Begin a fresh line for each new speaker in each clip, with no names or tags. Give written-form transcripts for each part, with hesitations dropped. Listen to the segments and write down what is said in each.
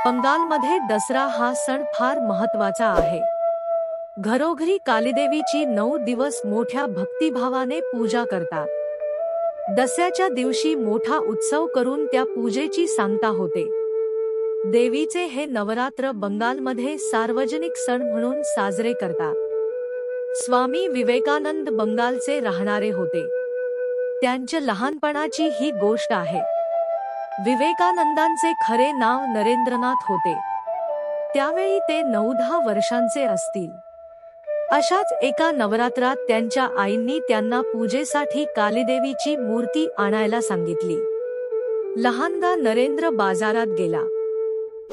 बंगालमध्ये दसरा हा सण फार महत्त्वाचा आहे. घरोघरी कालीदेवीची 9 दिवस मोठ्या भक्तिभावाने पूजा करतात. दसऱ्याच्या दिवशी मोठा उत्सव करून त्या पूजेची सांगता होते. देवीचे हे नवरात्र बंगालमध्ये सार्वजनिक सण म्हणून साजरे करतात. स्वामी विवेकानंद बंगालचे राहणारे होते. त्यांच्या लहानपणाची ही गोष्ट आहे. विवेकानंदांचे खरे नाव नरेंद्रनाथ होते. त्यावेळी ते 9-10 वर्षांचे असतील. अशाच एका नवरात्रात त्यांच्या आईंनी त्यांना पूजेसाठी कालीदेवीची मूर्ती आणायला सांगितली. लहानगा नरेंद्र बाजारात गेला.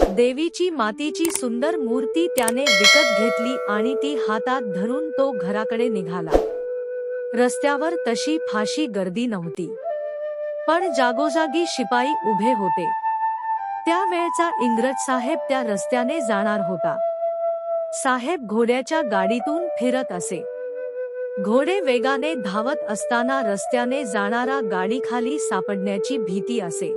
देवीची मातीची सुंदर मूर्ती त्याने विकत घेतली आणि ती हातात धरून तो घराकडे निघाला. रस्त्यावर तशी फाशी गर्दी नव्हती, पण जागोजागी शिपाई उभे होते. त्यावेळचा इंग्रज साहेब त्या रस्त्याने जाणार होता. साहेब घोड्याच्या गाडीतून फिरत असे. घोडे वेगाने धावत असताना रस्त्याने जाणारा गाडीखाली सापडण्याची भीती असे,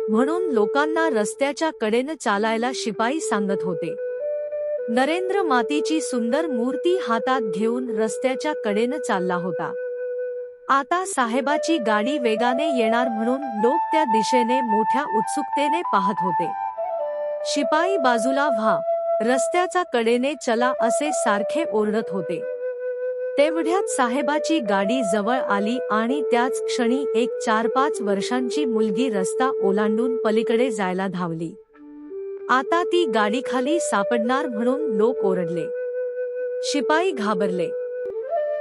म्हणून लोकांना रस्त्याच्या कडेनं चालायला शिपाई सांगत होते. नरेंद्र मातीची सुंदर मूर्ती हातात घेऊन रस्त्याच्या कडेनं चालला होता. आता साहेबाची गाडी वेगाने येणार म्हणून लोक त्या दिशेने मोठ्या उत्सुकतेने पाहत होते. शिपाई बाजूला व्हा, रस्त्याच्या कडेने चला असे सारखे ओरडत होते. तेवढ्यात साहेबाची गाडी जवळ आली आणि त्याच क्षणी एक 4-5 वर्षांची मुलगी रस्ता ओलांडून पलीकडे जायला धावली. आता ती गाडीखाली सापडणार म्हणून लोक ओरडले. शिपाई घाबरले,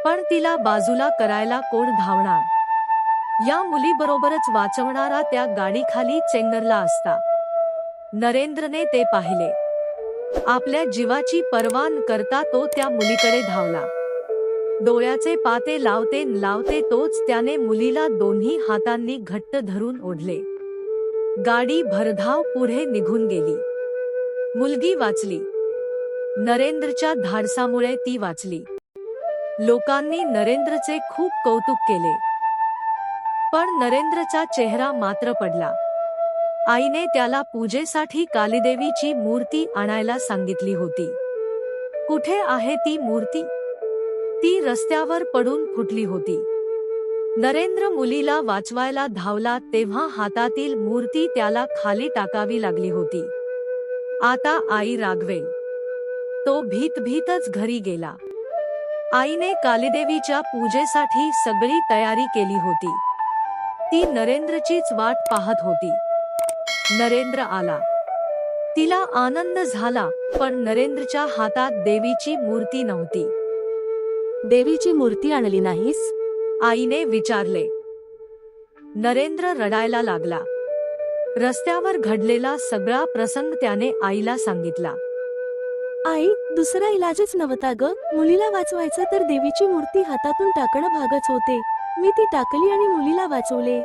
पण तिला बाजूला करायला कोण धावणार? या मुलीबरोबरच वाचवणारा त्या गाडीखाली चेंगरला असता. नरेंद्रने ते पाहिले. आपल्या जीवाची पर्वा न करता तो त्या मुलीकडे धावला. डोळ्याचे पाते लावते लावते तोच त्याने मुलीला दोन्ही हातांनी घट्ट धरून ओढले. गाडी भरधाव पुढे निघून गेली. मुलगी वाचली. नरेंद्रच्या धाडसामुळे ती वाचली. लोकांनी नरेंद्रचे खूप कौतुक केले. पण नरेंद्रचा चेहरा मात्र पडला. आईने त्याला पूजेसाठी कालीदेवीची मूर्ती आणायला सांगितली होती. कुठे आहे ती मूर्ती? ती रस्त्यावर पडून फुटली होती. नरेंद्र मुलीला वाचवायला धावला तेव्हा हातातील मूर्ती त्याला खाली टाकावी लागली होती. आता आई रागवेल. तो भीतच घरी गेला. आईने कालीदेवीच्या पूजेसाठी सगळी तयारी केली होती. ती नरेंद्रचीच वाट पाहत होती. नरेंद्र आला. तिला आनंद झाला, पण नरेंद्रच्या हातात देवीची मूर्ती नव्हती.
देवीची मूर्ती आणली नाहीस?
आईने विचारले. नरेंद्र रडायला लागला. रस्त्यावर घडलेला सगळा प्रसंग त्याने आईला सांगितला.
आई, दुसरा इलाजच नव्हता ग. मुलीला वाचवायचं तर देवीची मूर्ती हातातून टाकणं भागच होते. मी ती टाकली आणि मुलीला वाचवले.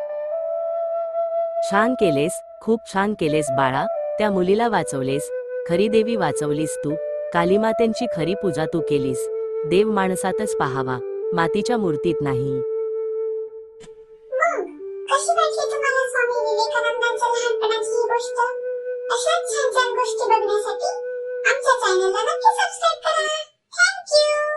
छान केलेस, खूप छान केलेस बाळा. त्या मुलीला वाचवलेस. खरी देवी वाचवलीस तू. कालीमातेंची खरी पूजा तू केलीस. देव माणसातच पाहावा, मातीच्या मूर्तीत नाही.
कशी वाटली तुम्हाला स्वामी विवेकानंदांच्या लहानपणाची ही गोष्ट? अशाच छान छान गोष्टी बघण्यासाठी आमच्या चॅनलला नक्की सबस्क्राईब करा. Thank you.